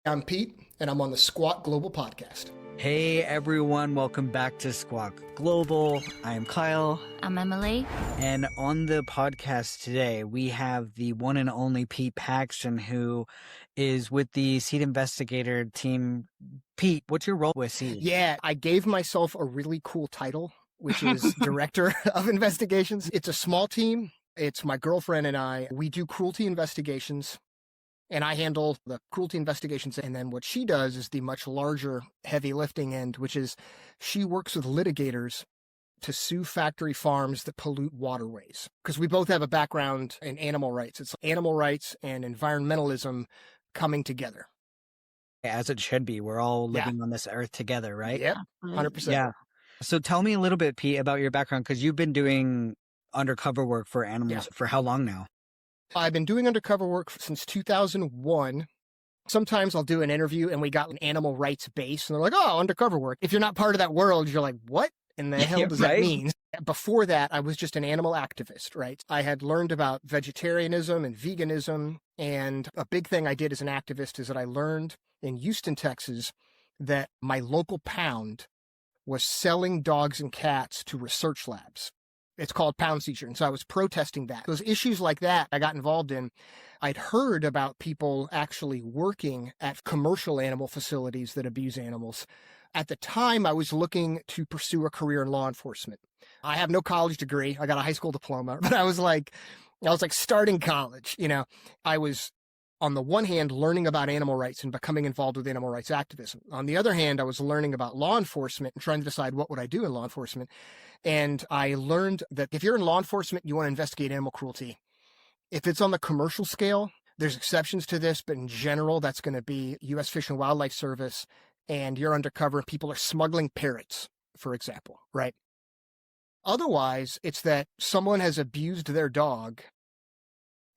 I'm Pete, and I'm on the Squawk Global podcast. Hey everyone, welcome back to Squawk Global. I am Kyle. I'm Emily. And on the podcast today, we have the one and only Pete Paxton, who is with the Seed Investigator team. Pete, what's your role with Seed? Yeah, I gave myself a really cool title, which is Director of Investigations. It's a small team. It's my girlfriend and I. We do cruelty investigations. And I handle the cruelty investigations. And then what she does is the much larger heavy lifting end, which is she works with litigators to sue factory farms that pollute waterways. Because we both have a background in animal rights. It's animal rights and environmentalism coming together. As it should be. We're all living on this earth together, right? Yep, 100%. Yeah. So tell me a little bit, Pete, about your background, because you've been doing undercover work for animals for how long now? I've been doing undercover work since 2001. Sometimes I'll do an interview and we got an animal rights base and they're like, oh, undercover work. If you're not part of that world, you're like, what in the hell does that mean? Before that, I was just an animal activist, right? I had learned about vegetarianism and veganism. And a big thing I did as an activist is that I learned in Houston, Texas, that my local pound was selling dogs and cats to research labs. It's called pound seizure. And so I was protesting that. Those issues like that I got involved in. I'd heard about people actually working at commercial animal facilities that abuse animals. At the time, I was looking to pursue a career in law enforcement. I have no college degree. I got a high school diploma, but I was like starting college. You know, I was on the one hand learning about animal rights and becoming involved with animal rights activism. On the other hand, I was learning about law enforcement and trying to decide what would I do in law enforcement. And I learned that if you're in law enforcement, you want to investigate animal cruelty. If it's on the commercial scale, there's exceptions to this, but in general, that's going to be U.S. Fish and Wildlife Service, and you're undercover and people are smuggling parrots, for example, right? Otherwise, it's that someone has abused their dog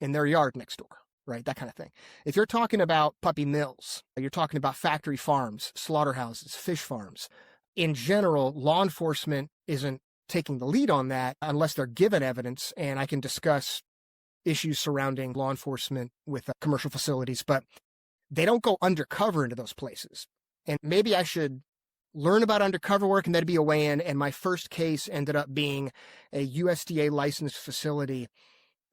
in their yard next door, right? That kind of thing. If you're talking about puppy mills, you're talking about factory farms, slaughterhouses, fish farms. In general, law enforcement isn't taking the lead on that unless they're given evidence, and I can discuss issues surrounding law enforcement with commercial facilities, but they don't go undercover into those places. And maybe I should learn about undercover work and that'd be a way in. And my first case ended up being a USDA licensed facility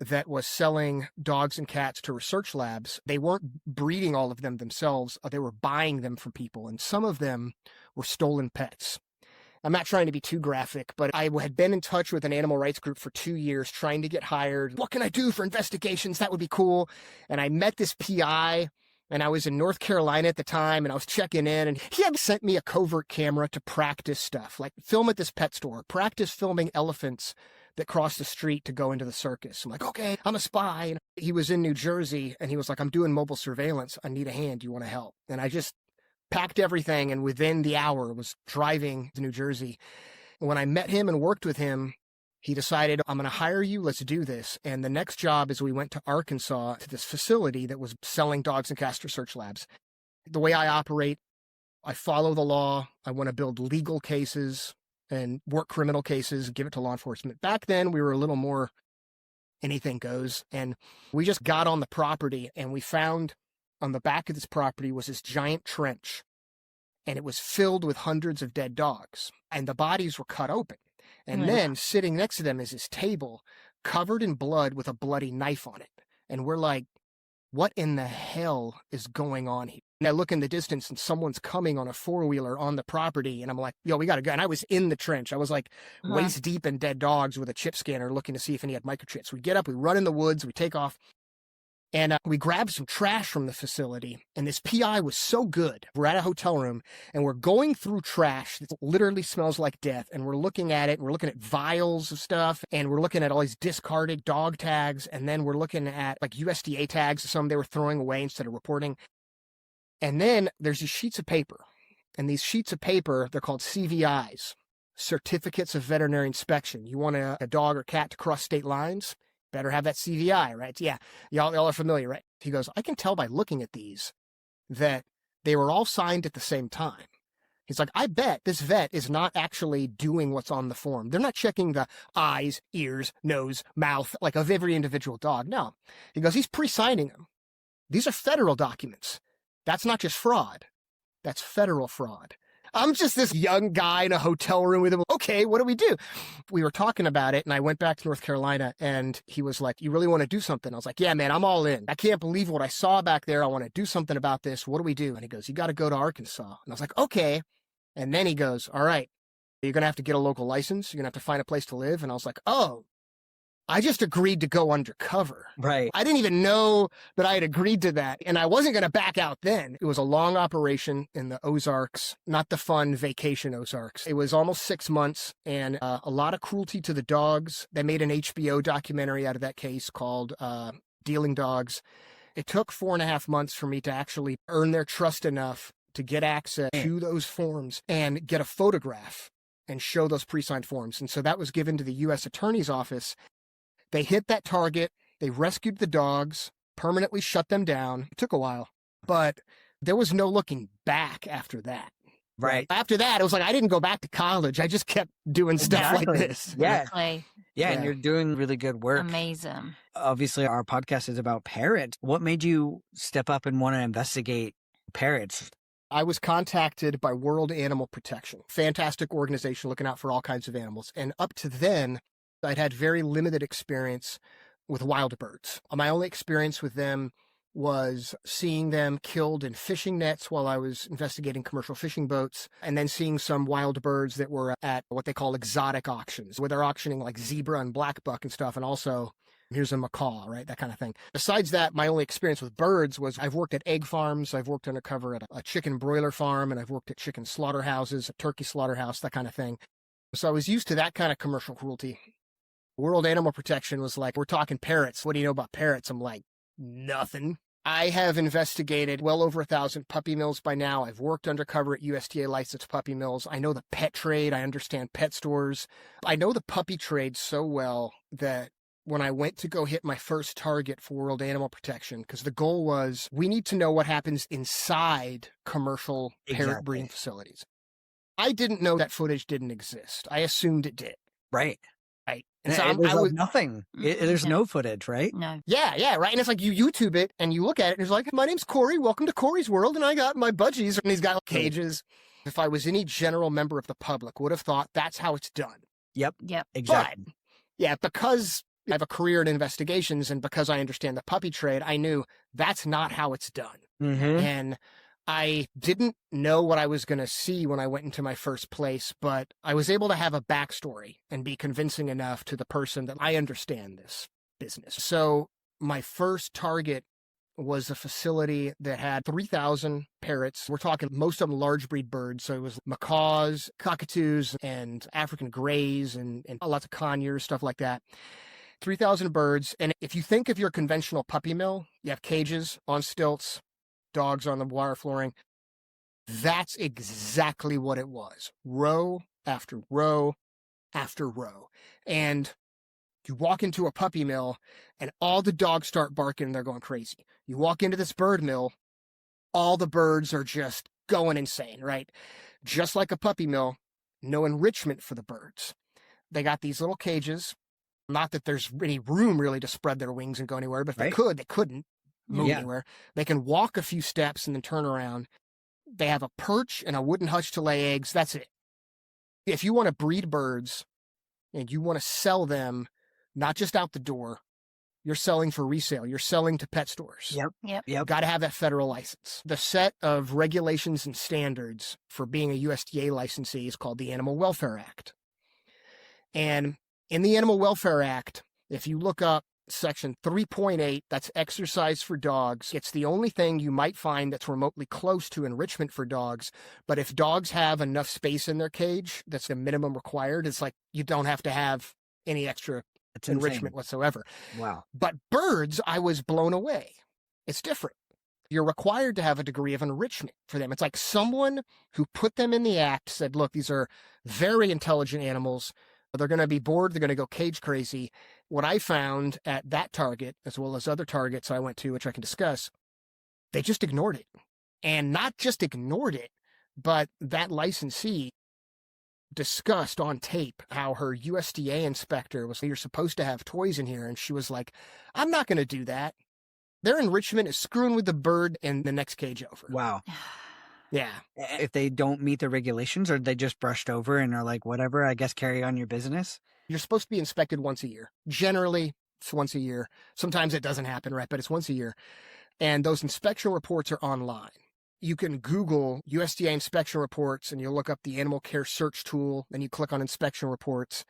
that was selling dogs and cats to research labs. They weren't breeding all of them themselves. They were buying them from people. And some of them were stolen pets. I'm not trying to be too graphic, but I had been in touch with an animal rights group for 2 years trying to get hired. What can I do for investigations? That would be cool. And I met this PI, and I was in North Carolina at the time, and I was checking in, and he had sent me a covert camera to practice stuff, like film at this pet store, practice filming elephants that crossed the street to go into the circus. I'm like, okay, I'm a spy. And he was in New Jersey, and he was like, I'm doing mobile surveillance. I need a hand. Do you want to help? And I just packed everything, and within the hour was driving to New Jersey. And when I met him and worked with him, he decided, I'm going to hire you. Let's do this. And the next job is we went to Arkansas to this facility that was selling dogs and cats research labs. The way I operate, I follow the law. I want to build legal cases and work criminal cases, give it to law enforcement. Back then, we were a little more anything goes. And we just got on the property, and we found on the back of this property was this giant trench, and it was filled with hundreds of dead dogs, and the bodies were cut open. And then sitting next to them is this table covered in blood with a bloody knife on it. And we're like, what in the hell is going on here? And I look in the distance and someone's coming on a four-wheeler on the property. And I'm like, yo, we got to go. And I was in the trench. I was like waist deep in dead dogs with a chip scanner looking to see if any had microchips. We get up, we run in the woods, we take off. And we grabbed some trash from the facility, and this PI was so good. We're at a hotel room, and we're going through trash that literally smells like death, and we're looking at it, and we're looking at vials of stuff, and we're looking at all these discarded dog tags, and then we're looking at like USDA tags, some they were throwing away instead of reporting. And then there's these sheets of paper, and these sheets of paper, they're called CVIs, Certificates of Veterinary Inspection. You want a dog or cat to cross state lines? Better have that CVI, right? Yeah, y'all are familiar, right? He goes, I can tell by looking at these that they were all signed at the same time. He's like, I bet this vet is not actually doing what's on the form. They're not checking the eyes, ears, nose, mouth, like of every individual dog. No. He goes, he's pre-signing them. These are federal documents. That's not just fraud. That's federal fraud. I'm just this young guy in a hotel room with him. Okay, what do we do? We were talking about it, and I went back to North Carolina, and he was like, you really want to do something? I was like, yeah, man, I'm all in. I can't believe what I saw back there. I want to do something about this. What do we do? And he goes, you got to go to Arkansas. And I was like, okay. And then he goes, all right, you're going to have to get a local license. You're going to have to find a place to live. And I was like, oh, I just agreed to go undercover. Right. I didn't even know that I had agreed to that. And I wasn't going to back out then. It was a long operation in the Ozarks, not the fun vacation Ozarks. It was almost 6 months and a lot of cruelty to the dogs. They made an HBO documentary out of that case called Dealing Dogs. It took 4.5 months for me to actually earn their trust enough to get access to those forms and get a photograph and show those pre-signed forms. And so that was given to the U.S. Attorney's Office. They hit that target. They rescued the dogs, permanently shut them down. It took a while, but there was no looking back after that. Right. After that, it was like I didn't go back to college. I just kept doing stuff like this. Yeah. Exactly. Yeah, and you're doing really good work. Amazing. Obviously, our podcast is about parrots. What made you step up and want to investigate parrots? I was contacted by World Animal Protection, fantastic organization looking out for all kinds of animals. And up to then, I'd had very limited experience with wild birds. My only experience with them was seeing them killed in fishing nets while I was investigating commercial fishing boats, and then seeing some wild birds that were at what they call exotic auctions, where they're auctioning like zebra and black buck and stuff, and also here's a macaw, right? That kind of thing. Besides that, my only experience with birds was I've worked at egg farms, I've worked undercover at a chicken broiler farm, and I've worked at chicken slaughterhouses, a turkey slaughterhouse, that kind of thing. So I was used to that kind of commercial cruelty. World Animal Protection was like, we're talking parrots. What do you know about parrots? I'm like, nothing. I have investigated well over 1,000 puppy mills by now. I've worked undercover at USDA licensed puppy mills. I know the pet trade. I understand pet stores. I know the puppy trade so well that when I went to go hit my first target for World Animal Protection, because the goal was we need to know what happens inside commercial parrot breeding facilities. I didn't know that footage didn't exist. I assumed it did. Right. Right. And so there's like nothing. There's no footage, right? No. Yeah, right. And it's like you YouTube it and you look at it and it's like, my name's Corey. Welcome to Corey's World. And I got my budgies and he's got cages. If I was any general member of the public, would have thought that's how it's done. Yep. But, Exactly. yeah, because I have a career in investigations and because I understand the puppy trade, I knew that's not how it's done. Mm-hmm. And I didn't know what I was going to see when I went into my first place, but I was able to have a backstory and be convincing enough to the person that I understand this business. So my first target was a facility that had 3,000 parrots. We're talking most of them large breed birds. So it was macaws, cockatoos, and African greys, and lots of conures, stuff like that. 3,000 birds. And if you think of your conventional puppy mill, you have cages on stilts, dogs on the wire flooring. That's exactly what it was. Row after row after row. And you walk into a puppy mill and all the dogs start barking and they're going crazy. You walk into this bird mill, all the birds are just going insane, right? Just like a puppy mill, no enrichment for the birds. They got these little cages. Not that there's any room really to spread their wings and go anywhere, but if they could, they couldn't move anywhere. They can walk a few steps and then turn around. They have a perch and a wooden hutch to lay eggs. That's it. If you want to breed birds and you want to sell them, not just out the door, you're selling for resale. You're selling to pet stores. Yep. Got to have that federal license. The set of regulations and standards for being a USDA licensee is called the Animal Welfare Act. And in the Animal Welfare Act, if you look up Section 3.8, that's exercise for dogs. It's the only thing you might find that's remotely close to enrichment for dogs. But if dogs have enough space in their cage, that's the minimum required. It's like you don't have to have any extra enrichment whatsoever. Wow. But birds, I was blown away. It's different. You're required to have a degree of enrichment for them. It's like someone who put them in the act said, look, these are very intelligent animals. They're going to be bored. They're going to go cage crazy. What I found at that target, as well as other targets I went to, which I can discuss, they just ignored it. And not just ignored it, but that licensee discussed on tape how her USDA inspector was, you're supposed to have toys in here. And she was like, I'm not going to do that. Their enrichment is screwing with the bird in the next cage over. Wow. Yeah. If they don't meet the regulations, or they just brushed over and are like, whatever, I guess carry on your business. You're supposed to be inspected once a year. Generally, it's once a year. Sometimes it doesn't happen, right? But it's once a year. And those inspection reports are online. You can Google USDA inspection reports and you look up the animal care search tool, then you click on inspection reports.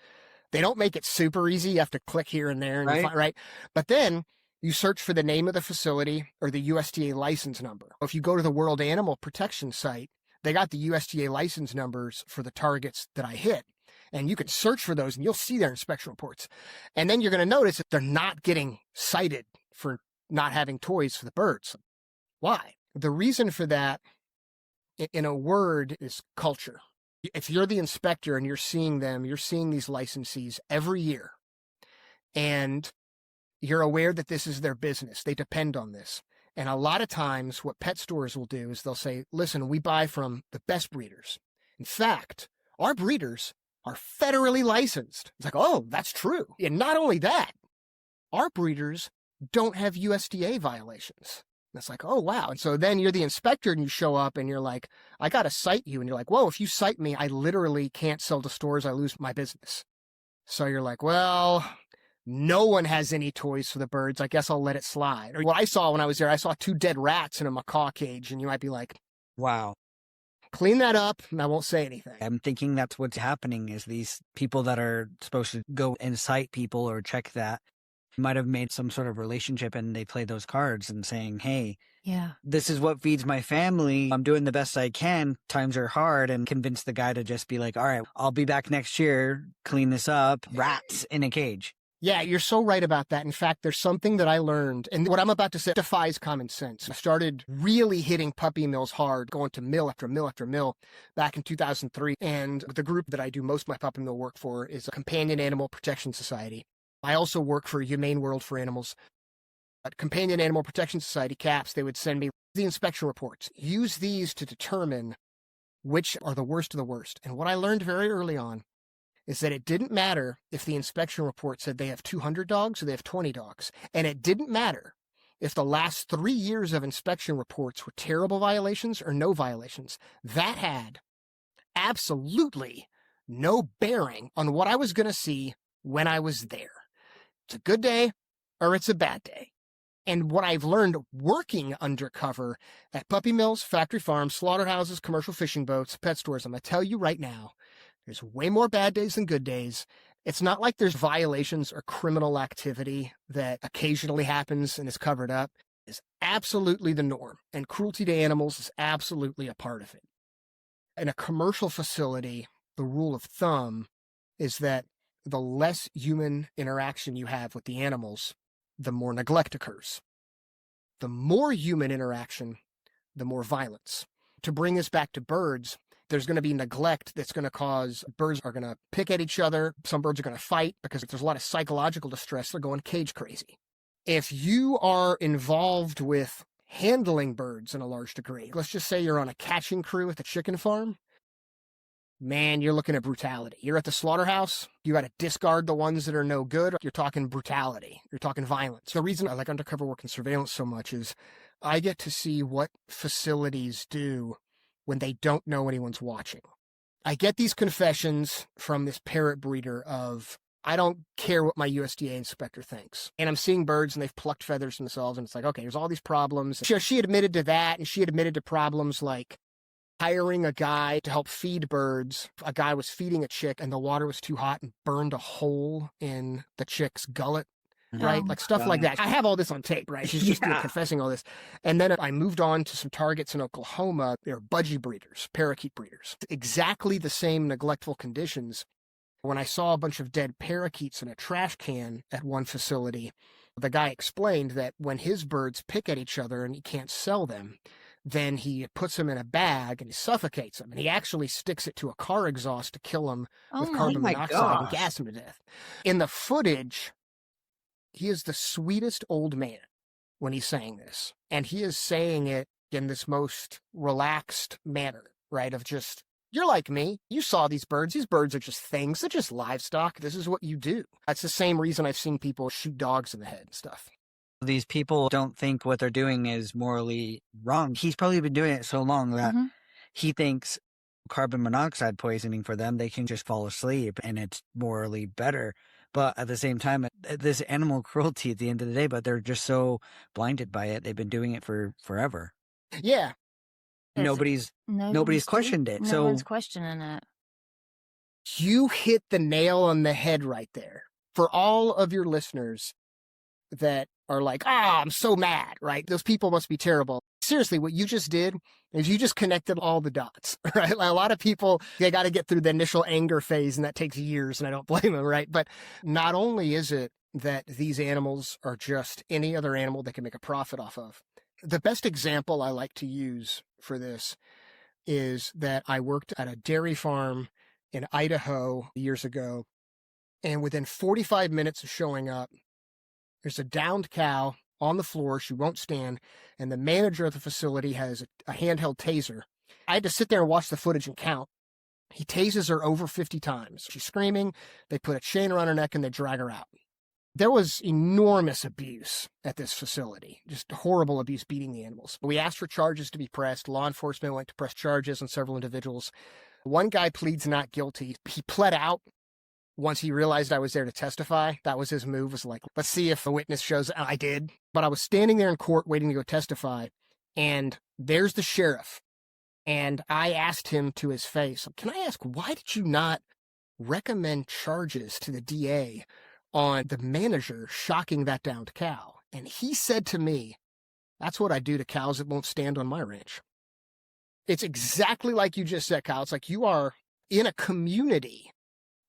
They don't make it super easy. You have to click here and there, and Right. you find, right? But then you search for the name of the facility or the USDA license number. If you go to the World Animal Protection site, they got the USDA license numbers for the targets that I hit. And you can search for those and you'll see their inspection reports. And then you're going to notice that they're not getting cited for not having toys for the birds. Why? The reason for that, in a word, is culture. If you're the inspector and you're seeing them, you're seeing these licensees every year, and you're aware that this is their business. They depend on this. And a lot of times what pet stores will do is they'll say, listen, we buy from the best breeders. In fact, our breeders are federally licensed. It's like, oh, that's true. And not only that, our breeders don't have USDA violations. And it's like, oh, wow. And so then you're the inspector and you show up and you're like, I got to cite you. And you're like, whoa, if you cite me, I literally can't sell to stores. I lose my business. So you're like, well, no one has any toys for the birds. I guess I'll let it slide. Or what I saw when I was there, I saw 2 dead rats in a macaw cage. And you might be like, Wow. clean that up and I won't say anything. I'm thinking that's what's happening is these people that are supposed to go and cite people or check that might have made some sort of relationship and they play those cards and saying, hey, Yeah. this is what feeds my family. I'm doing the best I can. Times are hard, and convince the guy to just be like, all right, I'll be back next year, clean this up. Rats in a cage. Yeah, you're so right about that. In fact, there's something that I learned, and what I'm about to say defies common sense. I started really hitting puppy mills hard, going to mill after mill after mill back in 2003. And the group that I do most of my puppy mill work for is a Companion Animal Protection Society. I also work for Humane World for Animals. At Companion Animal Protection Society, CAPS, they would send me the inspection reports. Use these to determine which are the worst of the worst. And what I learned very early on is that it didn't matter if the inspection report said they have 200 dogs or they have 20 dogs. And it didn't matter if the last 3 years of inspection reports were terrible violations or no violations. That had absolutely no bearing on what I was going to see when I was there. It's a good day or it's a bad day. And what I've learned working undercover at puppy mills, factory farms, slaughterhouses, commercial fishing boats, pet stores, I'm going to tell you right now, there's way more bad days than good days. It's not like there's violations or criminal activity that occasionally happens and is covered up. It's absolutely the norm. And cruelty to animals is absolutely a part of it. In a commercial facility, the rule of thumb is that the less human interaction you have with the animals, the more neglect occurs. The more human interaction, the more violence. To bring us back to birds, there's going to be neglect that's going to cause birds are going to pick at each other. Some birds are going to fight because there's a lot of psychological distress. They're going cage crazy. If you are involved with handling birds in a large degree, let's just say you're on a catching crew at the chicken farm, man, you're looking at brutality. You're at the slaughterhouse, you got to discard the ones that are no good. You're talking brutality. You're talking violence. The reason I like undercover work and surveillance so much is I get to see what facilities do when they don't know anyone's watching. I get these confessions from this Parrot breeder of, I don't care what my USDA inspector thinks. And I'm seeing birds and they've plucked feathers themselves. And it's like, okay, there's all these problems. She admitted to that. And she admitted to problems like hiring a guy to help feed birds. A guy was feeding a chick and the water was too hot and burned a hole in the chick's gullet. Right? Like stuff like that. I have all this on tape, right? She's just confessing all this. And then I moved on to some targets in Oklahoma. They're budgie breeders, parakeet breeders. Exactly the same neglectful conditions. When I saw a bunch of dead parakeets in a trash can at one facility, the guy explained that when his birds pick at each other and he can't sell them, then he puts them in a bag and he suffocates them. And he actually sticks it to a car exhaust to kill them with carbon monoxide and gas them to death. In the footage, he is the sweetest old man when he's saying this. And he is saying it in this most relaxed manner, right? Of just, you're like me. You saw these birds. These birds are just things. They're just livestock. This is what you do. That's the same reason I've seen people shoot dogs in the head and stuff. These people don't think what they're doing is morally wrong. He's probably been doing it so long that he thinks carbon monoxide poisoning for them, they can just fall asleep and it's morally better. But at the same time, this animal cruelty at the end of the day, but they're just so blinded by it. They've been doing it for forever. Yeah. Nobody's questioned it. No one's questioning it. You hit the nail on the head right there. For all of your listeners that are like, I'm so mad, right? Those people must be terrible. Seriously, what you just did is you just connected all the dots, right? Like a lot of people, they got to get through the initial anger phase, and that takes years, and I don't blame them, right? But not only is it that these animals are just any other animal they can make a profit off of. The best example I like to use for this is that I worked at a dairy farm in Idaho years ago, and within 45 minutes of showing up, there's a downed cow on the floor. She won't stand, and the manager of the facility has a handheld taser. I had to sit there and watch the footage and count. He tases her over 50 times. She's screaming. They put a chain around her neck, and they drag her out. There was enormous abuse at this facility, just horrible abuse, beating the animals. We asked for charges to be pressed. Law enforcement went to press charges on several individuals. One guy pleads not guilty. He pled out once he realized I was there to testify. That was his move, was like, let's see if the witness shows I did. But I was standing there in court waiting to go testify, and there's the sheriff. And I asked him to his face, can I ask, why did you not recommend charges to the DA on the manager shocking that downed cow? And he said to me, that's what I do to cows that won't stand on my ranch. It's exactly like you just said, Kyle. It's like you are in a community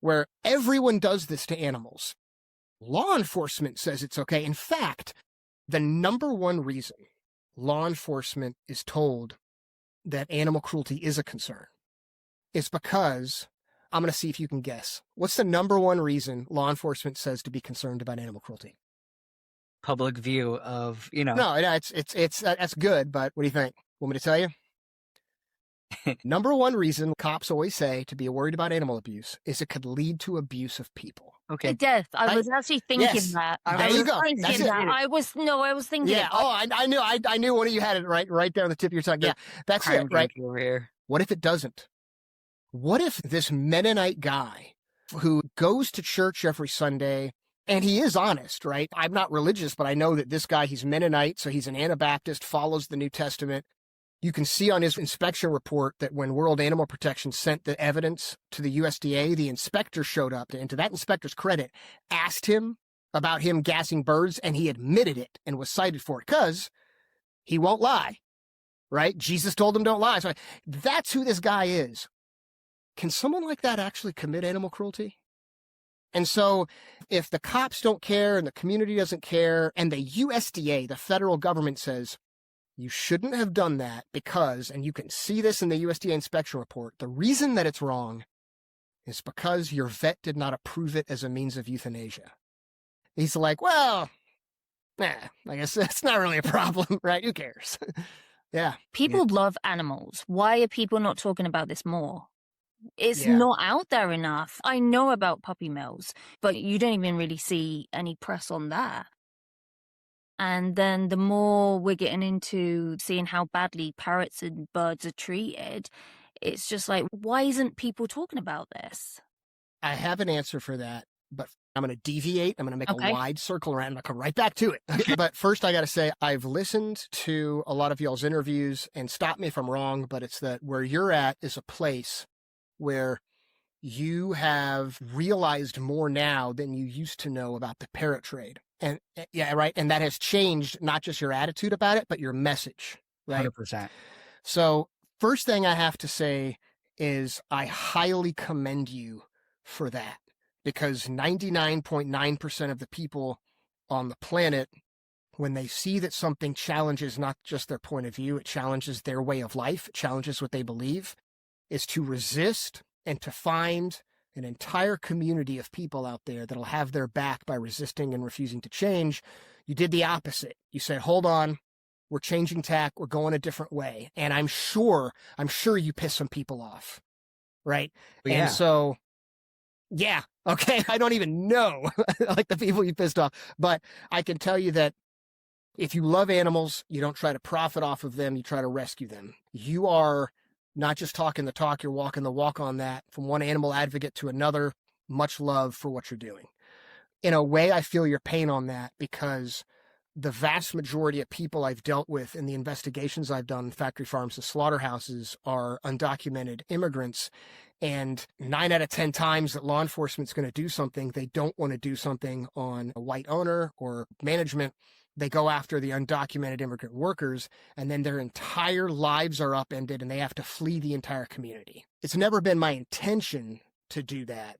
where everyone does this to animals. Law enforcement says it's okay. In fact, the number one reason law enforcement is told that animal cruelty is a concern is because, I'm going to see if you can guess. What's the number one reason law enforcement says to be concerned about animal cruelty? Public view of, No, it's that's good, but what do you think? Want me to tell you? Number one reason cops always say to be worried about animal abuse is it could lead to abuse of people. Okay. It does. I was actually thinking that. There you go. That's it. I was thinking. Yeah. I knew one of you had it right there on the tip of your tongue. Yeah. That's it. Right. Over here. What if it doesn't? What if this Mennonite guy who goes to church every Sunday, and he is honest, right? I'm not religious, but I know that this guy, he's Mennonite, so he's an Anabaptist, follows the New Testament. You can see on his inspection report that when World Animal Protection sent the evidence to the USDA, the inspector showed up, and to that inspector's credit, asked him about him gassing birds, and he admitted it and was cited for it because he won't lie, right? Jesus told him don't lie. So that's who this guy is. Can someone like that actually commit animal cruelty? And so if the cops don't care and the community doesn't care and the USDA, the federal government, says, you shouldn't have done that because, and you can see this in the USDA inspection report, the reason that it's wrong is because your vet did not approve it as a means of euthanasia. He's like, well, I guess that's not really a problem, right? Who cares? Yeah. People love animals. Why are people not talking about this more? It's not out there enough. I know about puppy mills, but you don't even really see any press on that. And then the more we're getting into seeing how badly parrots and birds are treated, it's just like, why isn't people talking about this? I have an answer for that, but I'm going to deviate. I'm going to make a wide circle around. I'm going to come right back to it. Okay. But first, I got to say, I've listened to a lot of y'all's interviews, and stop me if I'm wrong, but it's that where you're at is a place where you have realized more now than you used to know about the parrot trade. And yeah, right. And that has changed not just your attitude about it, but your message, right? 100%. So first thing I have to say is I highly commend you for that, because 99.9% of the people on the planet, when they see that something challenges not just their point of view, it challenges their way of life, it challenges what they believe, is to resist and to find an entire community of people out there that'll have their back by resisting and refusing to change. You did the opposite. You said, hold on, we're changing tack, we're going a different way. And I'm sure you pissed some people off, right? Well, and so, yeah, okay, I don't even know like the people you pissed off, but I can tell you that If you love animals, you don't try to profit off of them, you try to rescue them. You are not just talking the talk, you're walking the walk on that. From one animal advocate to another, much love for what you're doing. In a way, I feel your pain on that because the vast majority of people I've dealt with in the investigations I've done, factory farms and slaughterhouses, are undocumented immigrants. And 9 out of 10 times that law enforcement's going to do something, they don't want to do something on a white owner or management. They go after the undocumented immigrant workers, and then their entire lives are upended and they have to flee the entire community. It's never been my intention to do that,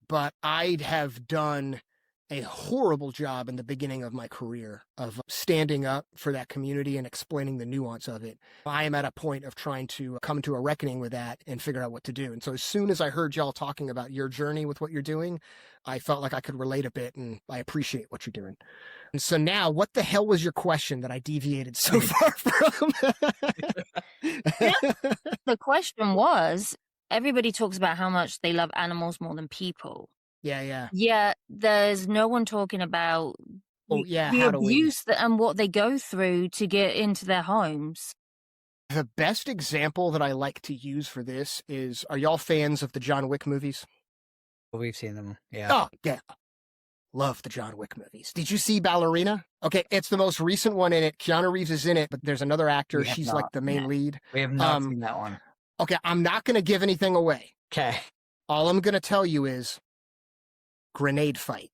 but I'd have done a horrible job in the beginning of my career of standing up for that community and explaining the nuance of it. I am at a point of trying to come to a reckoning with that and figure out what to do. And so as soon as I heard y'all talking about your journey with what you're doing, I felt like I could relate a bit, and I appreciate what you're doing. And so now, what the hell was your question that I deviated so far from? The question was, everybody talks about how much they love animals more than people. Yeah. Yeah, there's no one talking about the abuse and what they go through to get into their homes. The best example that I like to use for this is, are y'all fans of the John Wick movies? We've seen them, yeah. Oh, yeah. Love the John Wick movies. Did you see Ballerina? Okay, it's the most recent one in it. Keanu Reeves is in it, but there's another actor. She's like the main lead. We have not seen that one. Okay, I'm not going to give anything away. Okay. All I'm going to tell you is grenade fight.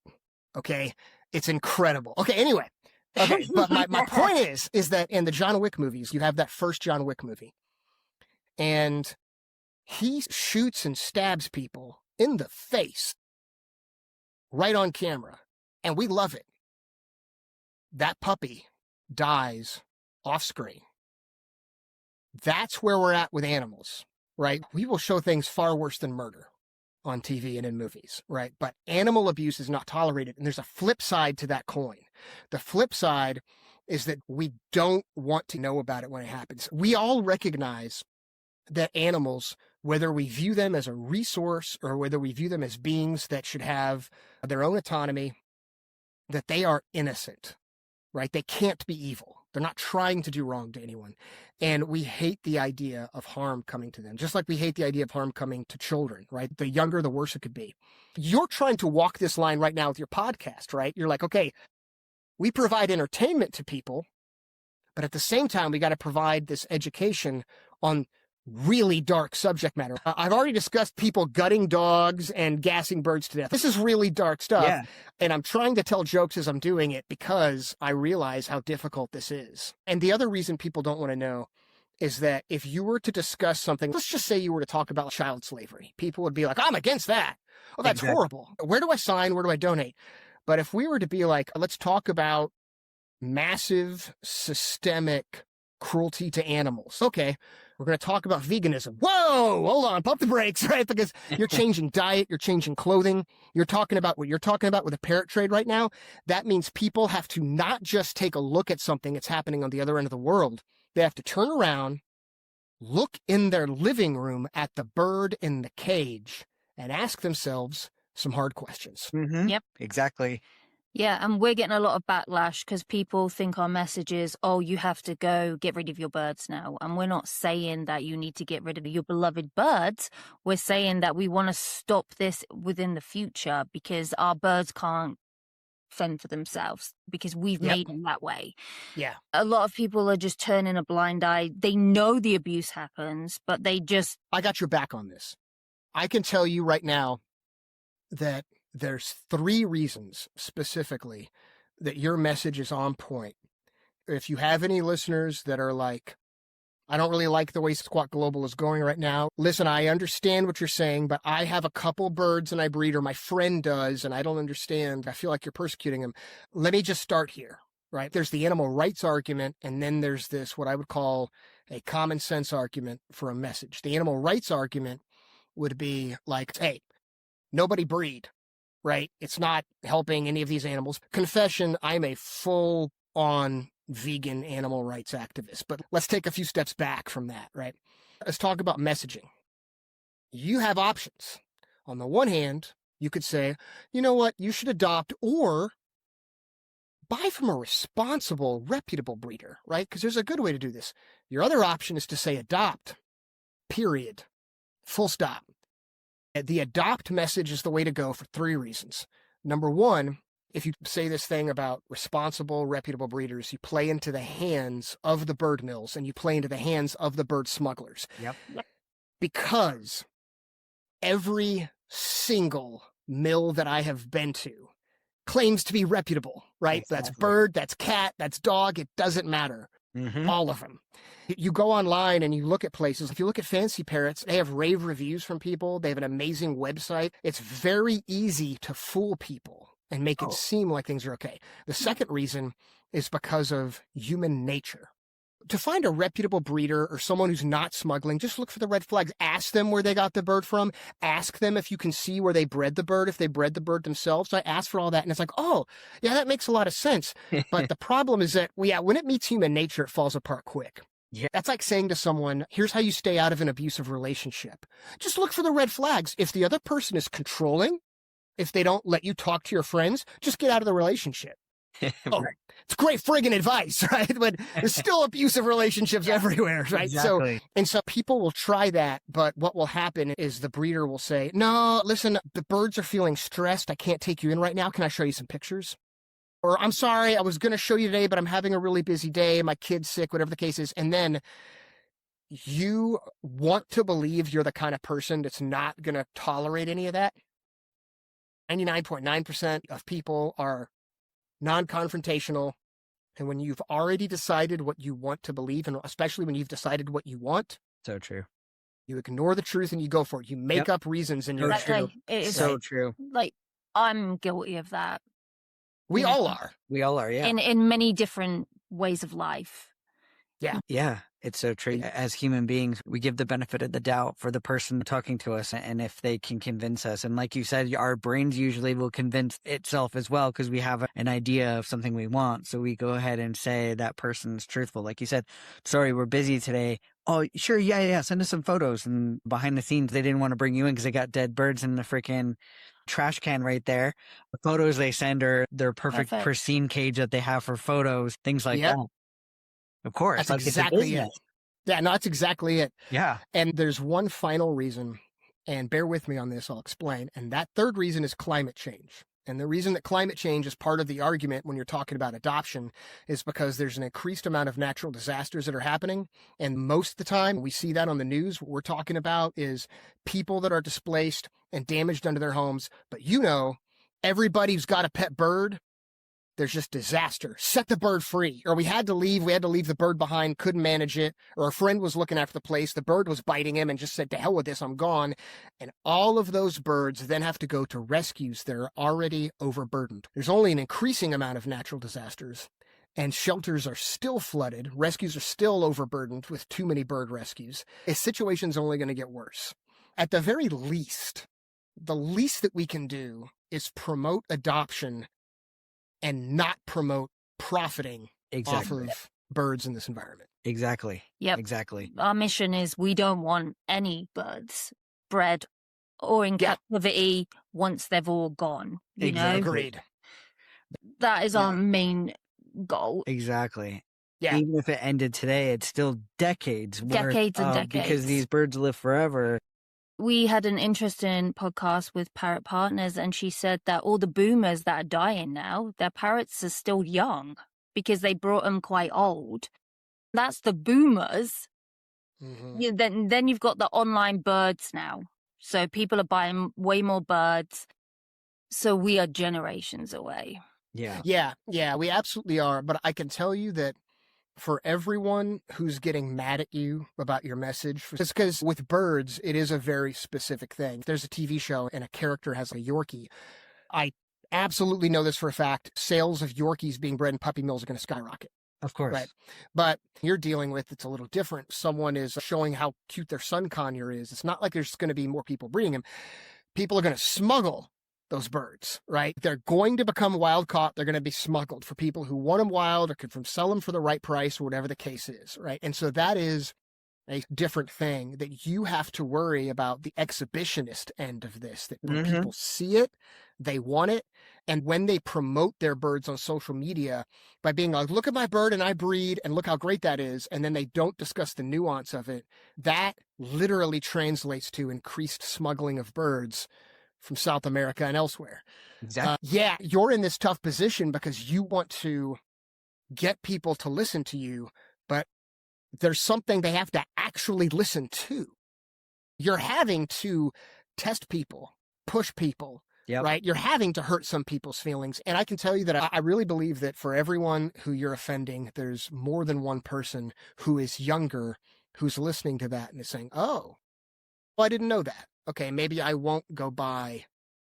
Okay? It's incredible. Okay, anyway. Okay, but my point is that in the John Wick movies, you have that first John Wick movie, and he shoots and stabs people in the face right on camera, and we love it. That puppy dies off screen. That's where we're at with animals, right? We will show things far worse than murder on TV and in movies, right? But animal abuse is not tolerated. And there's a flip side to that coin. The flip side is that we don't want to know about it when it happens. We all recognize that animals, whether we view them as a resource or whether we view them as beings that should have their own autonomy, that they are innocent, right? They can't be evil. They're not trying to do wrong to anyone. And we hate the idea of harm coming to them, just like we hate the idea of harm coming to children, right? The younger, the worse it could be. You're trying to walk this line right now with your podcast, right? You're like, okay, we provide entertainment to people, but at the same time, we got to provide this education on really dark subject matter. I've already discussed people gutting dogs and gassing birds to death. This is really dark stuff. Yeah. And I'm trying to tell jokes as I'm doing it because I realize how difficult this is. And the other reason people don't want to know is that if you were to discuss something, let's just say you were to talk about child slavery, people would be like, I'm against that. Oh, that's horrible. Where do I sign? Where do I donate? But if we were to be like, let's talk about massive systemic cruelty to animals. Okay. We're going to talk about veganism. Whoa, hold on, pump the brakes, right? Because you're changing diet, you're changing clothing. You're talking about what you're talking about with the parrot trade right now. That means people have to not just take a look at something that's happening on the other end of the world. They have to turn around, look in their living room at the bird in the cage, and ask themselves some hard questions. Mm-hmm. Yep, exactly. Yeah, and we're getting a lot of backlash because people think our message is, oh, you have to go get rid of your birds now. And we're not saying that you need to get rid of your beloved birds. We're saying that we want to stop this within the future because our birds can't fend for themselves because we've made them that way. Yeah. A lot of people are just turning a blind eye. They know the abuse happens, but they just... I got your back on this. I can tell you right now that there's 3 reasons specifically that your message is on point. If you have any listeners that are like, I don't really like the way Squawk Global is going right now. Listen, I understand what you're saying, but I have a couple birds and I breed, or my friend does, and I don't understand. I feel like you're persecuting them. Let me just start here, right? There's the animal rights argument, and then there's this, what I would call a common sense argument for a message. The animal rights argument would be like, hey, nobody breed. Right? It's not helping any of these animals. Confession, I'm a full-on vegan animal rights activist. But let's take a few steps back from that, right? Let's talk about messaging. You have options. On the one hand, you could say, you know what, you should adopt or buy from a responsible, reputable breeder, right? Because there's a good way to do this. Your other option is to say adopt, period, full stop. The adopt message is the way to go for 3 reasons. Number one, if you say this thing about responsible, reputable breeders, you play into the hands of the bird mills and you play into the hands of the bird smugglers. Yep. Because every single mill that I have been to claims to be reputable, right? Exactly. That's bird, that's cat, that's dog. It doesn't matter. All of them. You go online and you look at places. If you look at Fancy Parrots, they have rave reviews from people. They have an amazing website. It's very easy to fool people and make it seem like things are okay. The second reason is because of human nature. To find a reputable breeder or someone who's not smuggling, just look for the red flags. Ask them where they got the bird from. Ask them if you can see where they bred the bird, if they bred the bird themselves. So I asked for all that, and it's like, oh, yeah, that makes a lot of sense. But the problem is that, when it meets human nature, it falls apart quick. Yeah. That's like saying to someone, here's how you stay out of an abusive relationship. Just look for the red flags. If the other person is controlling, if they don't let you talk to your friends, just get out of the relationship. Right. It's great friggin' advice, right? But there's still abusive relationships everywhere, right? Exactly. So people will try that, but what will happen is the breeder will say, no, listen, the birds are feeling stressed. I can't take you in right now. Can I show you some pictures? Or I'm sorry, I was going to show you today, but I'm having a really busy day. My kid's sick, whatever the case is. And then you want to believe you're the kind of person that's not going to tolerate any of that. 99.9% of people are non-confrontational. And when you've already decided what you want to believe, and especially when you've decided what you want, So true. you ignore the truth and you go for it. You make up reasons in your true. It is So true. like, I'm guilty of that. We all are. We all are, yeah. In many different ways of life. Yeah, it's so true. As human beings, we give the benefit of the doubt for the person talking to us, and if they can convince us. And like you said, our brains usually will convince itself as well because we have an idea of something we want. So we go ahead and say that person's truthful. Like you said, sorry, we're busy today. Oh, sure, yeah, send us some photos. And behind the scenes, they didn't want to bring you in because they got dead birds in the freaking trash can right there. The photos they send are their perfect pristine cage that they have for photos, things like that. Of course. That's exactly it. Yeah, no, that's exactly it. Yeah. And there's one final reason, and bear with me on this, I'll explain. And that third reason is climate change. And the reason that climate change is part of the argument when you're talking about adoption is because there's an increased amount of natural disasters that are happening. And most of the time, we see that on the news. What we're talking about is people that are displaced and damaged under their homes. But everybody's got a pet bird. There's just disaster. Set the bird free. Or we had to leave the bird behind, couldn't manage it. Or a friend was looking after the place. The bird was biting him and just said, to hell with this, I'm gone. And all of those birds then have to go to rescues that are already overburdened. There's only an increasing amount of natural disasters. And shelters are still flooded. Rescues are still overburdened with too many bird rescues. The situation's only going to get worse. At the very least, the least that we can do is promote adoption and not promote profiting off of birds in this environment. Exactly. Yep. Exactly. Our mission is we don't want any birds bred or in captivity once they've all gone. You know? Agreed. That is our main goal. Exactly. Yeah. Even if it ended today, it's still decades. Decades and decades. Because these birds live forever. We had an interesting podcast with Parrot Partners, and she said that all the boomers that are dying now, their parrots are still young because they brought them quite old. That's the boomers. Mm-hmm. Then you've got the online birds now. So people are buying way more birds. So we are generations away. Yeah, we absolutely are. But I can tell you that for everyone who's getting mad at you about your message, it's because with birds, it is a very specific thing. There's a TV show and a character has a Yorkie. I absolutely know this for a fact. Sales of Yorkies being bred in puppy mills are going to skyrocket. Of course. Right. But you're dealing with, it's a little different. Someone is showing how cute their sun conure is. It's not like there's going to be more people breeding him. People are going to smuggle those birds, right? They're going to become wild caught. They're going to be smuggled for people who want them wild or could sell them for the right price or whatever the case is, right? And so that is a different thing that you have to worry about the exhibitionist end of this, that when people see it, they want it. And when they promote their birds on social media by being like, look at my bird and I breed and look how great that is, and then they don't discuss the nuance of it, that literally translates to increased smuggling of birds from South America and elsewhere. Exactly. Yeah, you're in this tough position because you want to get people to listen to you, but there's something they have to actually listen to. You're having to test people, push people, right? You're having to hurt some people's feelings. And I can tell you that I really believe that for everyone who you're offending, there's more than one person who is younger who's listening to that and is saying, oh, well, I didn't know that. Okay, maybe I won't go buy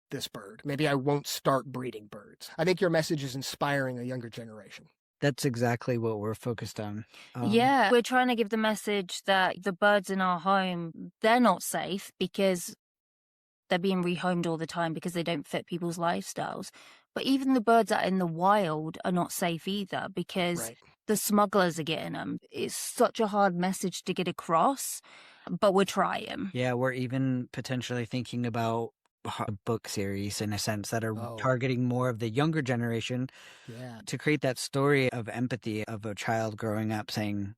this bird. Maybe I won't start breeding birds. I think your message is inspiring a younger generation. That's exactly what we're focused on. Yeah, we're trying to give the message that the birds in our home, they're not safe because they're being rehomed all the time because they don't fit people's lifestyles. But even the birds that are in the wild are not safe either because the smugglers are getting them. It's such a hard message to get across, but we're trying. Yeah, we're even potentially thinking about a book series in a sense that are targeting more of the younger generation to create that story of empathy of a child growing up saying,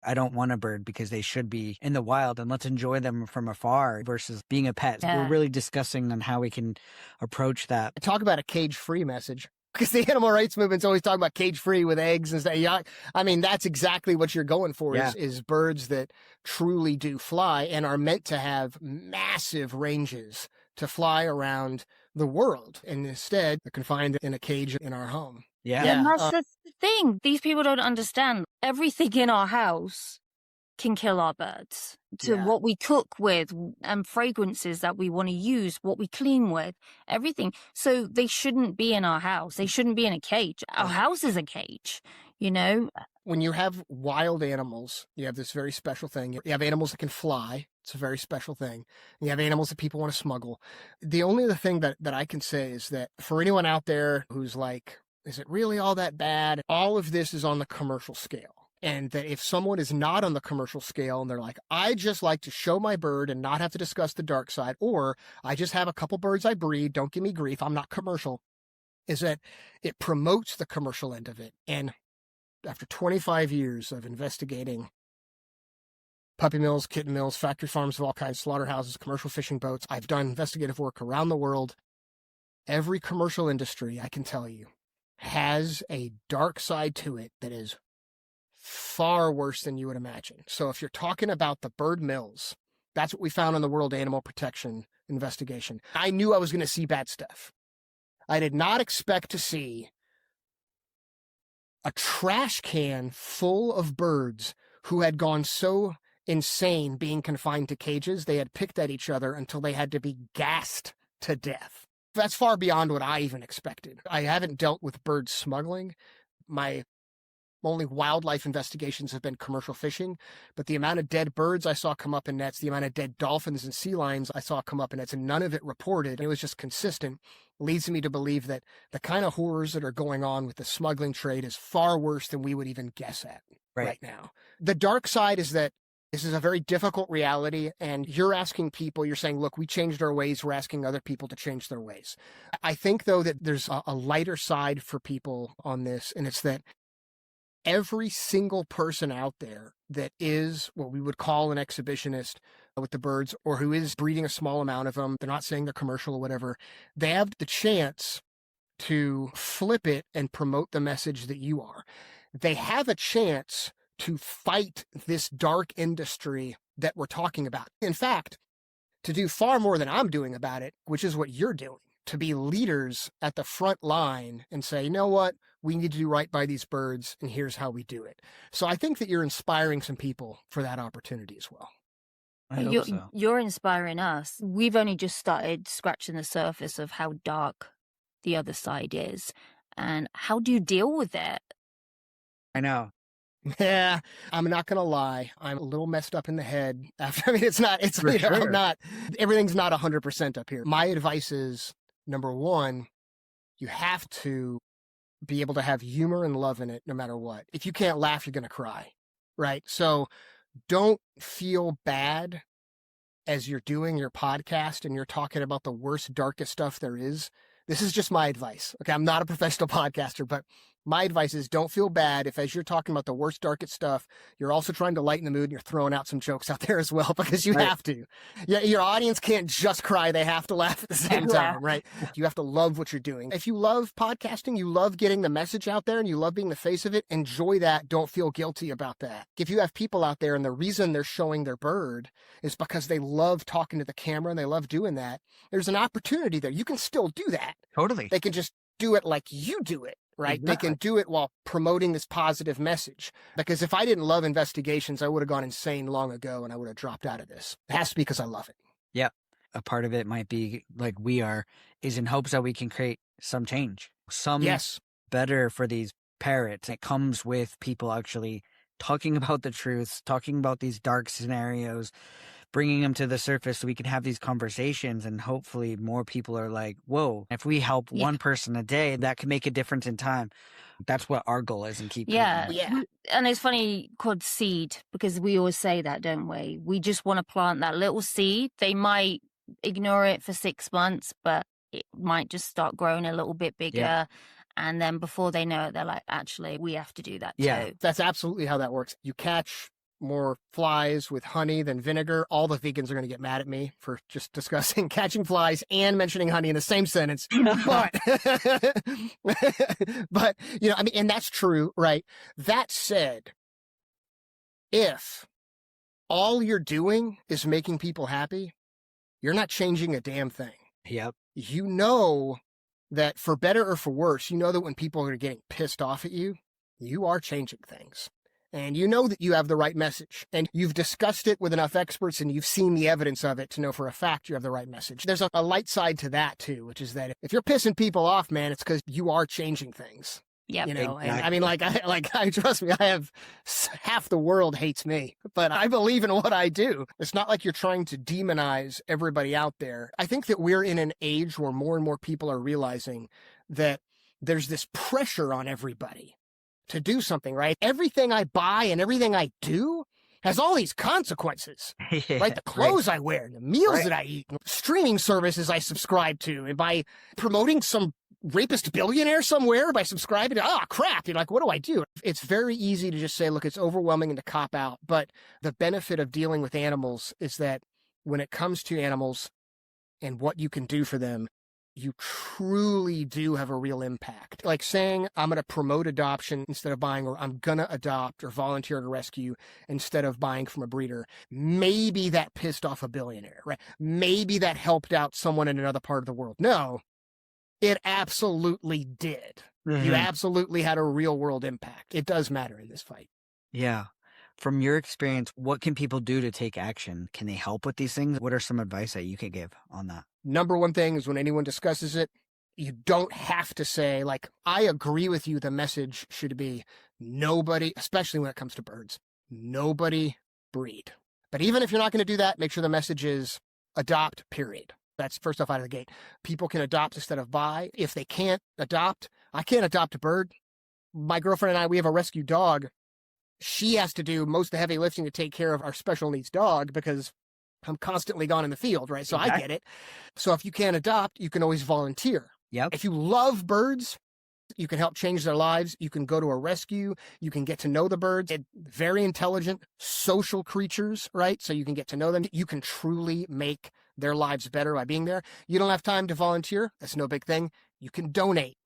I don't want a bird because they should be in the wild and let's enjoy them from afar versus being a pet. We're really discussing on how we can approach that. Talk about a cage-free message. Because the animal rights movement's always talking about cage-free with eggs and stuff. Yeah, I mean, that's exactly what you're going for is birds that truly do fly and are meant to have massive ranges to fly around the world. And instead, they're confined in a cage in our home. And that's the thing. These people don't understand. Everything in our house can kill our birds. To what we cook with and fragrances that we want to use, what we clean with, everything. So they shouldn't be in our house. They shouldn't be in a cage. Our house is a cage, you know? When you have wild animals, you have this very special thing. You have animals that can fly. It's a very special thing. And you have animals that people want to smuggle. The only other thing that I can say is that for anyone out there who's like, is it really all that bad? All of this is on the commercial scale. And that if someone is not on the commercial scale and they're like, I just like to show my bird and not have to discuss the dark side, or I just have a couple birds I breed, don't give me grief, I'm not commercial, is that it promotes the commercial end of it. And after 25 years of investigating puppy mills, kitten mills, factory farms of all kinds, slaughterhouses, commercial fishing boats, I've done investigative work around the world. Every commercial industry, I can tell you, has a dark side to it that is far worse than you would imagine. So if you're talking about the bird mills, that's what we found in the World Animal Protection investigation. I knew I was going to see bad stuff. I did not expect to see a trash can full of birds who had gone so insane being confined to cages, they had picked at each other until they had to be gassed to death. That's far beyond what I even expected. I haven't dealt with bird smuggling. My only wildlife investigations have been commercial fishing, but the amount of dead birds I saw come up in nets, the amount of dead dolphins and sea lions I saw come up in nets, and none of it reported, and it was just consistent, leads me to believe that the kind of horrors that are going on with the smuggling trade is far worse than we would even guess at right now. The dark side is that this is a very difficult reality, and you're asking people, you're saying, look, we changed our ways, we're asking other people to change their ways. I think, though, that there's a lighter side for people on this, and it's that every single person out there that is what we would call an exhibitionist with the birds or who is breeding a small amount of them, they're not saying they're commercial or whatever, they have the chance to flip it and promote the message that you are. They have a chance to fight this dark industry that we're talking about. In fact, to do far more than I'm doing about it, which is what you're doing, to be leaders at the front line and say, you know what, we need to do right by these birds, and here's how we do it. So I think that you're inspiring some people for that opportunity as well. You're inspiring us. We've only just started scratching the surface of how dark the other side is. And how do you deal with it? I know. Yeah, I'm not going to lie. I'm a little messed up in the head. I mean, I'm not, everything's not 100% up here. My advice is, number one, you have to be able to have humor and love in it no matter what. If you can't laugh, you're going to cry, right? So don't feel bad as you're doing your podcast and you're talking about the worst, darkest stuff there is, this is just my advice. Okay, I'm not a professional podcaster, but my advice is don't feel bad if as you're talking about the worst, darkest stuff, you're also trying to lighten the mood and you're throwing out some jokes out there as well, because you have to. Yeah, your audience can't just cry. They have to laugh at the same time, right? You have to love what you're doing. If you love podcasting, you love getting the message out there and you love being the face of it, enjoy that. Don't feel guilty about that. If you have people out there and the reason they're showing their bird is because they love talking to the camera and they love doing that, there's an opportunity there. You can still do that. Totally. They can just do it like you do it. Right? Exactly. They can do it while promoting this positive message. Because if I didn't love investigations, I would have gone insane long ago and I would have dropped out of this. It has to be because I love it. Yep. A part of it might be like we are, is in hopes that we can create some change. Some better for these parrots. It comes with people actually talking about the truth, talking about these dark scenarios, bringing them to the surface so we can have these conversations, and hopefully more people are like, whoa, if we help one person a day, that can make a difference in time. That's what our goal is, and keep And it's funny called seed, because we always say that, don't we? We just want to plant that little seed. They might ignore it for 6 months, but it might just start growing a little bit bigger. And then before they know it, they're like, actually, we have to do that too. That's absolutely how that works. You catch more flies with honey than vinegar. All the vegans are going to get mad at me for just discussing catching flies and mentioning honey in the same sentence. But, but, you know, I mean, and that's true, right? That said, if all you're doing is making people happy, you're not changing a damn thing. Yep. You know that for better or for worse, you know that when people are getting pissed off at you, you are changing things. And you know that you have the right message, and you've discussed it with enough experts and you've seen the evidence of it to know for a fact you have the right message. There's a light side to that too, which is that if you're pissing people off, man, it's because you are changing things. Yeah, you know, and I mean, I trust me, I have half the world hates me, but I believe in what I do. It's not like you're trying to demonize everybody out there. I think that we're in an age where more and more people are realizing that there's this pressure on everybody to do something, right? Everything I buy and everything I do has all these consequences, right? The clothes I wear, the meals that I eat, streaming services I subscribe to, and by promoting some rapist billionaire somewhere by subscribing to, oh crap, you're like, what do I do? It's very easy to just say, look, it's overwhelming and to cop out. But the benefit of dealing with animals is that when it comes to animals and what you can do for them, you truly do have a real impact. Like saying, I'm going to promote adoption instead of buying, or I'm going to adopt or volunteer to rescue instead of buying from a breeder. Maybe that pissed off a billionaire, right? Maybe that helped out someone in another part of the world. No, it absolutely did. Mm-hmm. You absolutely had a real world impact. It does matter in this fight. Yeah. From your experience, what can people do to take action? Can they help with these things? What are some advice that you could give on that? Number one thing is when anyone discusses it, you don't have to say, like, I agree with you. The message should be nobody, especially when it comes to birds, nobody breed. But even if you're not going to do that, make sure the message is adopt, period. That's first off out of the gate. People can adopt instead of buy. If they can't adopt, I can't adopt a bird. My girlfriend and I, we have a rescue dog. She has to do most of the heavy lifting to take care of our special needs dog because I'm constantly gone in the field, right? So I get it. So if you can't adopt, you can always volunteer. Yep. If you love birds, you can help change their lives. You can go to a rescue. You can get to know the birds. They're very intelligent, social creatures, right? So you can get to know them. You can truly make their lives better by being there. You don't have time to volunteer. That's no big thing. You can donate.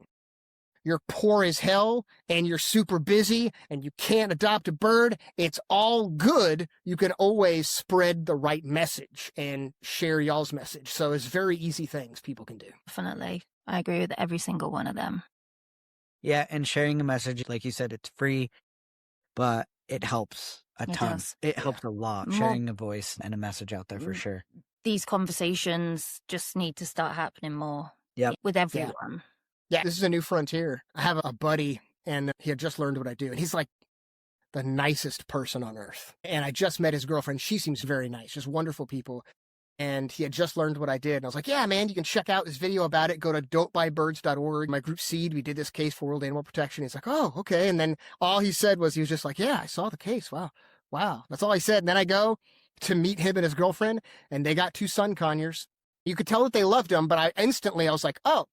You're poor as hell and you're super busy and you can't adopt a bird. It's all good. You can always spread the right message and share y'all's message. So it's very easy things people can do. Definitely. I agree with every single one of them. Yeah, and sharing a message, like you said, it's free, but it helps a ton. It helps a lot, sharing a voice and a message out there for sure. These conversations just need to start happening more with everyone. Yeah, this is a new frontier. I have a buddy, and he had just learned what I do, and he's like the nicest person on earth. And I just met his girlfriend. She seems very nice, just wonderful people. And he had just learned what I did. And I was like, yeah, man, you can check out this video about it. Go to don'tbuybirds.org. My group Seed, we did this case for World Animal Protection. He's like, oh, okay. And then all he said was, he was just like, yeah, I saw the case. Wow. That's all I said. And then I go, to meet him and his girlfriend, and they got 2 son conures. You could tell that they loved him, but I was like, oh,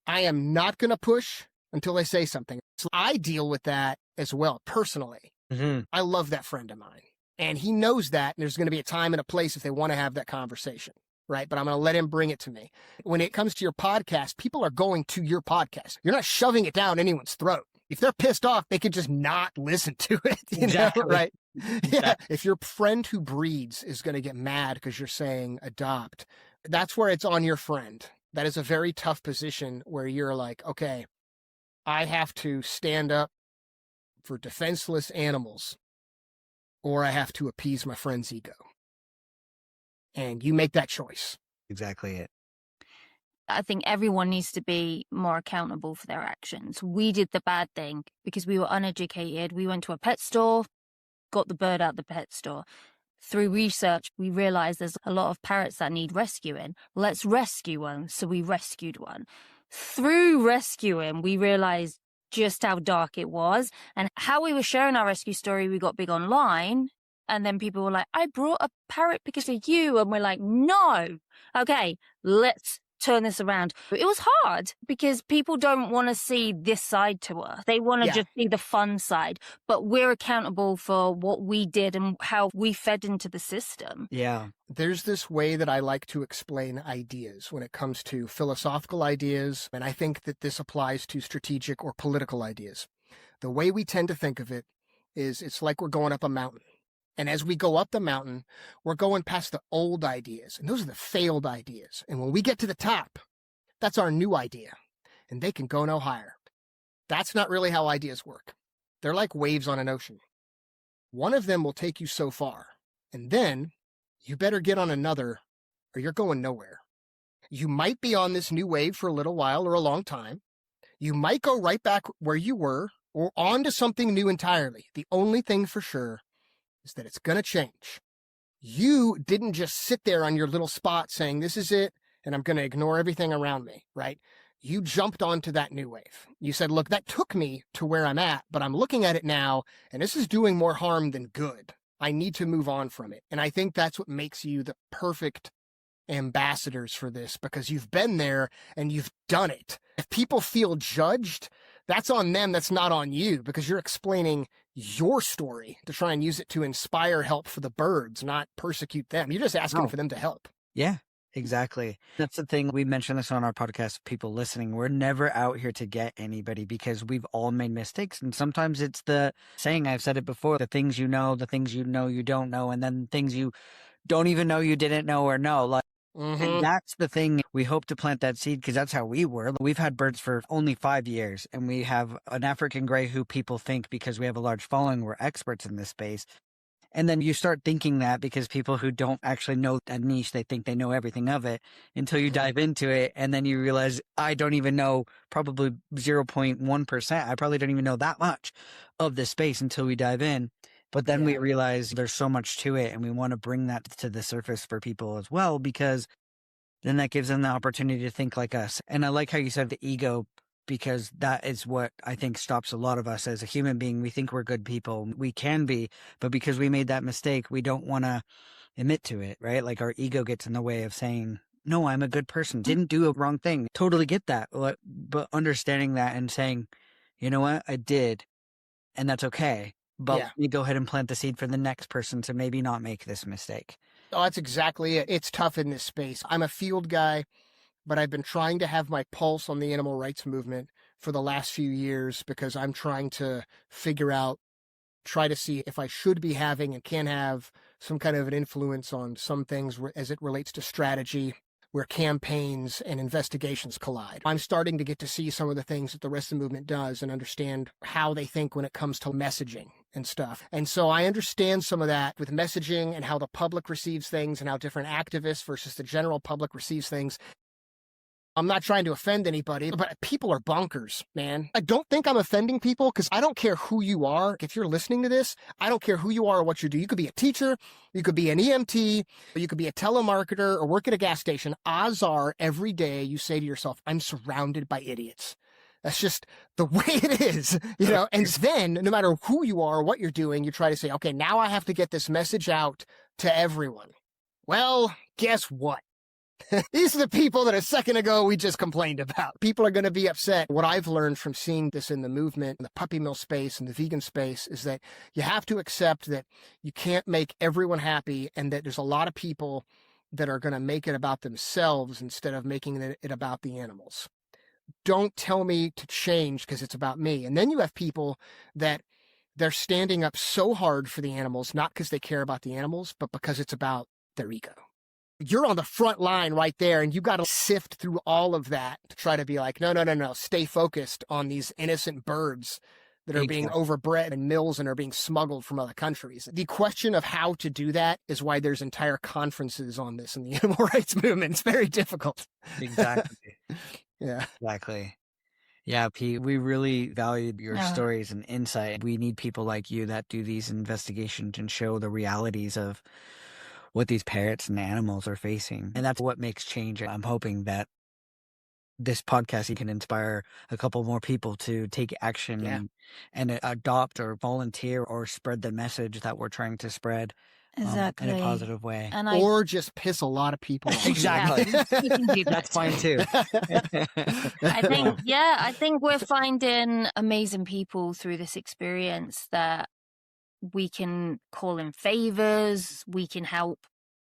I am not going to push until they say something. So I deal with that as well, personally. Mm-hmm. I love that friend of mine. And he knows that, and there's going to be a time and a place if they want to have that conversation, right? But I'm going to let him bring it to me. When it comes to your podcast, people are going to your podcast. You're not shoving it down anyone's throat. If they're pissed off, they could just not listen to it, Exactly. know, right? Exactly. Yeah. If your friend who breeds is going to get mad because you're saying adopt, that's where it's on your friend. That is a very tough position where you're like, okay, I have to stand up for defenseless animals, or I have to appease my friend's ego. And you make that choice. Exactly it. I think everyone needs to be more accountable for their actions. We did the bad thing because we were uneducated. We went to a pet store, got the bird out the pet store. Through research, we realized there's a lot of parrots that need rescuing. Let's rescue one. So we rescued one. Through rescuing, we realized just how dark it was and how we were sharing our rescue story. We got big online, and then people were like, I brought a parrot because of you. And we're like, no. Okay, let's turn this around. It was hard because people don't want to see this side to us. They want to just see the fun side, but we're accountable for what we did and how we fed into the system. Yeah. There's this way that I like to explain ideas when it comes to philosophical ideas, and I think that this applies to strategic or political ideas. The way we tend to think of it is it's like we're going up a mountain. And as we go up the mountain, we're going past the old ideas. And those are the failed ideas. And when we get to the top, that's our new idea. And they can go no higher. That's not really how ideas work. They're like waves on an ocean. One of them will take you so far. And then you better get on another or you're going nowhere. You might be on this new wave for a little while or a long time. You might go right back where you were or on to something new entirely. The only thing for sure is that it's going to change. You didn't just sit there on your little spot saying, this is it, and I'm going to ignore everything around me, right? You jumped onto that new wave. You said, look, that took me to where I'm at, but I'm looking at it now, and this is doing more harm than good. I need to move on from it. And I think that's what makes you the perfect ambassadors for this, because you've been there and you've done it. If people feel judged, that's on them. That's not on you, because you're explaining your story to try and use it to inspire help for the birds, not persecute them. You're just asking for them to help. Yeah, exactly. That's the thing. We mentioned this on our podcast, people listening. We're never out here to get anybody because we've all made mistakes. And sometimes it's the saying, I've said it before, the things you know you don't know, and then things you don't even know you didn't know or know. Like, and that's the thing. We hope to plant that seed because that's how we were. We've had birds for only 5 years, and we have an African gray who people think, because we have a large following, we're experts in this space. And then you start thinking that because people who don't actually know a niche, they think they know everything of it until you dive into it. And then you realize, I don't even know probably 0.1%. I probably don't even know that much of this space until we dive in. But then we realize there's so much to it, and we want to bring that to the surface for people as well, because then that gives them the opportunity to think like us. And I like how you said the ego, because that is what I think stops a lot of us as a human being. We think we're good people. We can be, but because we made that mistake, we don't want to admit to it, right? Like our ego gets in the way of saying, no, I'm a good person. Didn't do a wrong thing. Totally get that. But understanding that and saying, you know what, I did, and that's okay. But let me go ahead and plant the seed for the next person to maybe not make this mistake. Oh, that's exactly it. It's tough in this space. I'm a field guy, but I've been trying to have my pulse on the animal rights movement for the last few years because I'm trying to figure out, try to see if I should be having and can have some kind of an influence on some things as it relates to strategy, where campaigns and investigations collide. I'm starting to get to see some of the things that the rest of the movement does and understand how they think when it comes to messaging and stuff. And so I understand some of that with messaging and how the public receives things and how different activists versus the general public receives things. I'm not trying to offend anybody, but people are bonkers, man. I don't think I'm offending people because I don't care who you are. If you're listening to this, I don't care who you are or what you do. You could be a teacher, you could be an EMT, or you could be a telemarketer or work at a gas station. Odds are every day you say to yourself, I'm surrounded by idiots. That's just the way it is, you know. And then no matter who you are or what you're doing, you try to say, okay, now I have to get this message out to everyone. Well, guess what? These are the people that a second ago we just complained about. People are going to be upset. What I've learned from seeing this in the movement, in the puppy mill space and the vegan space, is that you have to accept that you can't make everyone happy, and that there's a lot of people that are going to make it about themselves instead of making it about the animals. Don't tell me to change because it's about me. And then you have people that they're standing up so hard for the animals, not because they care about the animals, but because it's about their ego. You're on the front line right there, and you got to sift through all of that to try to be like, no, stay focused on these innocent birds that are being overbred in mills and are being smuggled from other countries. The question of how to do that is why there's entire conferences on this in the animal rights movement. It's very difficult. Exactly. Yeah. Exactly. Yeah, Pete, we really valued your stories and insight. We need people like you that do these investigations and show the realities of what these parrots and animals are facing. And that's what makes change. I'm hoping that this podcast can inspire a couple more people to take action and adopt or volunteer or spread the message that we're trying to spread in a positive way. Or just piss a lot of people off. Exactly. That's fine too. I think we're finding amazing people through this experience that we can call in favors, we can help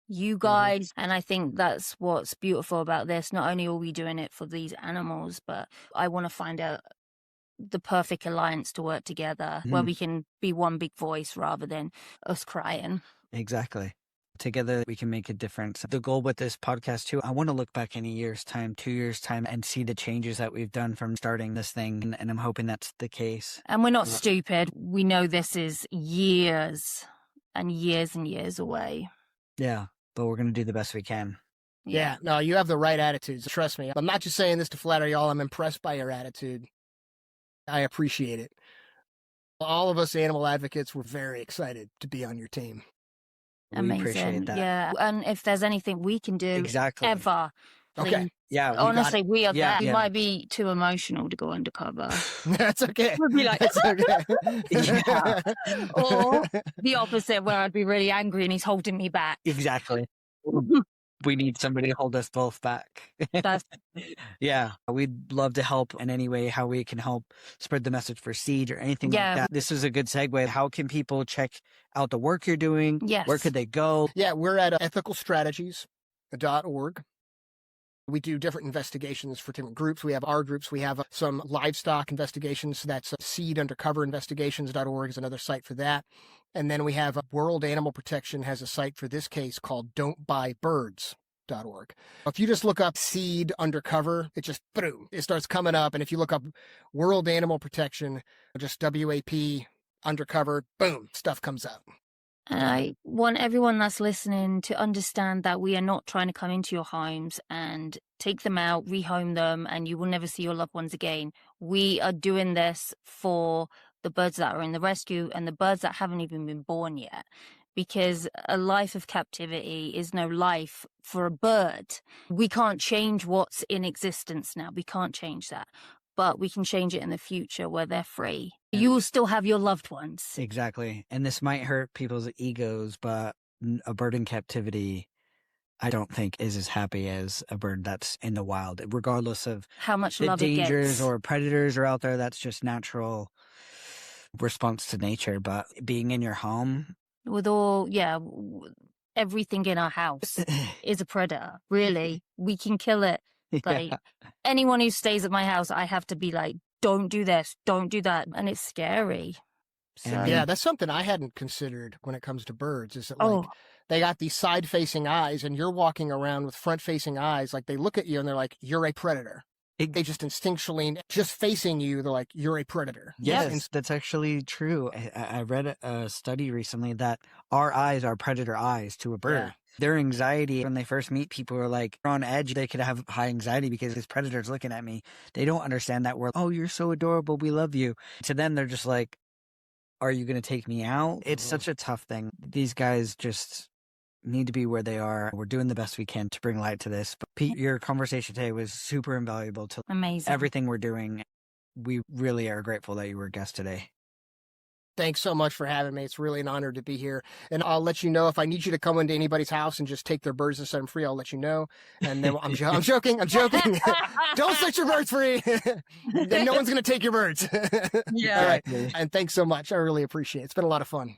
you guys. And I think that's what's beautiful about this. Not only are we doing it for these animals, but I want to find out the perfect alliance to work together where we can be one big voice rather than us crying. Exactly. Together we can make a difference. The goal with this podcast too, I want to look back in a year's time, 2 years' time, and see the changes that we've done from starting this thing. And I'm hoping that's the case. And we're not stupid. We know this is years and years away. Yeah, but we're going to do the best we can. Yeah, no, you have the right attitudes. Trust me. I'm not just saying this to flatter y'all. I'm impressed by your attitude. I appreciate it. All of us animal advocates were very excited to be on your team. Amazing. We appreciate that. Yeah. And if there's anything we can do ever, please. Okay. Yeah. Honestly, we are there. Yeah. We might be too emotional to go undercover. That's okay. We'd be like, That's okay. Or the opposite, where I'd be really angry and he's holding me back. Exactly. We need somebody to hold us both back. Yeah, we'd love to help in any way, how we can help spread the message for seed or anything like that. This is a good segue. How can people check out the work you're doing? Yes. Where could they go? Yeah, we're at ethicalstrategies.org. We do different investigations for different groups. We have our groups. We have some livestock investigations. That's seedundercoverinvestigations.org is another site for that. And then we have World Animal Protection has a site for this case called don'tbuybirds.org. If you just look up seed undercover, it just, boom, it starts coming up. And if you look up World Animal Protection, just WAP undercover, boom, stuff comes up. And I want everyone that's listening to understand that we are not trying to come into your homes and take them out, rehome them, and you will never see your loved ones again. We are doing this for the birds that are in the rescue and the birds that haven't even been born yet. Because a life of captivity is no life for a bird. We can't change what's in existence now. We can't change that. But we can change it in the future where they're free. You will still have your loved ones. Exactly. And this might hurt people's egos, but a bird in captivity, I don't think is as happy as a bird that's in the wild, regardless of how much the love dangers it gets. Or predators are out there. That's just natural response to nature. But being in your home, with all, everything in our house is a predator. Really, we can kill it. Like anyone who stays at my house, I have to be like, don't do this, don't do that. And it's scary. So. Yeah, that's something I hadn't considered when it comes to birds, is that like they got these side-facing eyes and you're walking around with front-facing eyes. Like they look at you and they're like, you're a predator. They just instinctually, just facing you, they're like, you're a predator. Yes, that's actually true. I read a study recently that our eyes are predator eyes to a bird. Yeah. Their anxiety when they first meet people are like on edge. They could have high anxiety because this predator's looking at me. They don't understand that we're, oh, you're so adorable, we love you. To them, they're just like, are you going to take me out? It's such a tough thing. These guys just need to be where they are. We're doing the best we can to bring light to this. But Pete, your conversation today was super invaluable to amazing everything we're doing. we really are grateful that you were a guest today. Thanks so much for having me. It's really an honor to be here. And I'll let you know if I need you to come into anybody's house and just take their birds and set them free. I'll let you know. And then I'm joking. Don't set your birds free. Then no one's going to take your birds. Yeah. All right. And thanks so much. I really appreciate it. It's been a lot of fun.